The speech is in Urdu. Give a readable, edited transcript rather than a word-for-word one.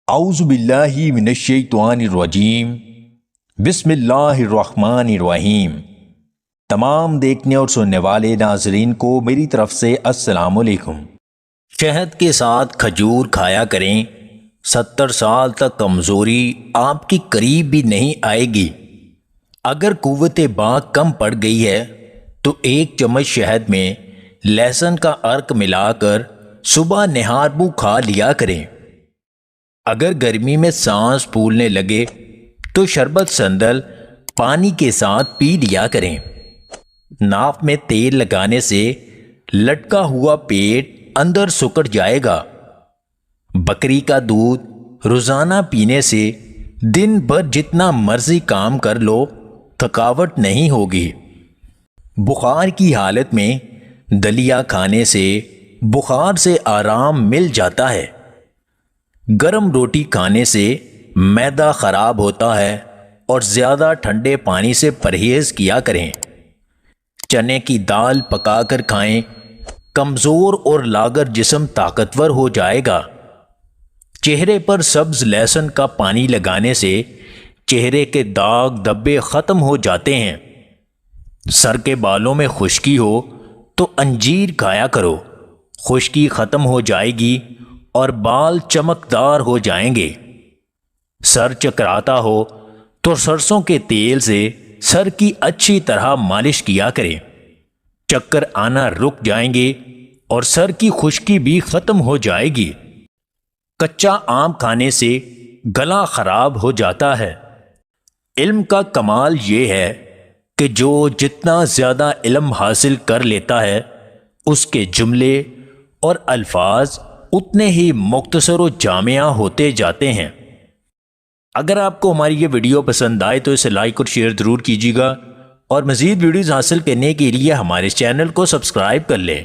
اعوذ باللہ من الشیطان الرجیم بسم اللہ الرحمن الرحیم۔ تمام دیکھنے اور سننے والے ناظرین کو میری طرف سے السلام علیکم۔ شہد کے ساتھ کھجور کھایا کریں، 70 سال تک کمزوری آپ کی قریب بھی نہیں آئے گی۔ اگر قوت باں کم پڑ گئی ہے تو 1 چمچ شہد میں لہسن کا عرق ملا کر صبح نہار منہ کھا لیا کریں۔ اگر گرمی میں سانس پھولنے لگے تو شربت سندل پانی کے ساتھ پی لیا کریں۔ ناف میں تیل لگانے سے لٹکا ہوا پیٹ اندر سکڑ جائے گا۔ بکری کا دودھ روزانہ پینے سے دن بھر جتنا مرضی کام کر لو تھکاوٹ نہیں ہوگی۔ بخار کی حالت میں دلیا کھانے سے بخار سے آرام مل جاتا ہے۔ گرم روٹی کھانے سے معدہ خراب ہوتا ہے اور زیادہ ٹھنڈے پانی سے پرہیز کیا کریں۔ چنے کی دال پکا کر کھائیں، کمزور اور لاغر جسم طاقتور ہو جائے گا۔ چہرے پر سبز لہسن کا پانی لگانے سے چہرے کے داغ دھبے ختم ہو جاتے ہیں۔ سر کے بالوں میں خشکی ہو تو انجیر کھایا کرو، خشکی ختم ہو جائے گی اور بال چمکدار ہو جائیں گے۔ سر چکراتا ہو تو سرسوں کے تیل سے سر کی اچھی طرح مالش کیا کریں، چکر آنا رک جائیں گے اور سر کی خشکی بھی ختم ہو جائے گی۔ کچا آم کھانے سے گلا خراب ہو جاتا ہے۔ علم کا کمال یہ ہے کہ جو جتنا زیادہ علم حاصل کر لیتا ہے اس کے جملے اور الفاظ اتنے ہی مختصر و جامع ہوتے جاتے ہیں۔ اگر آپ کو ہماری یہ ویڈیو پسند آئے تو اسے لائک اور شیئر ضرور کیجیے گا، اور مزید ویڈیوز حاصل کرنے کے لیے ہمارے چینل کو سبسکرائب کر لیں۔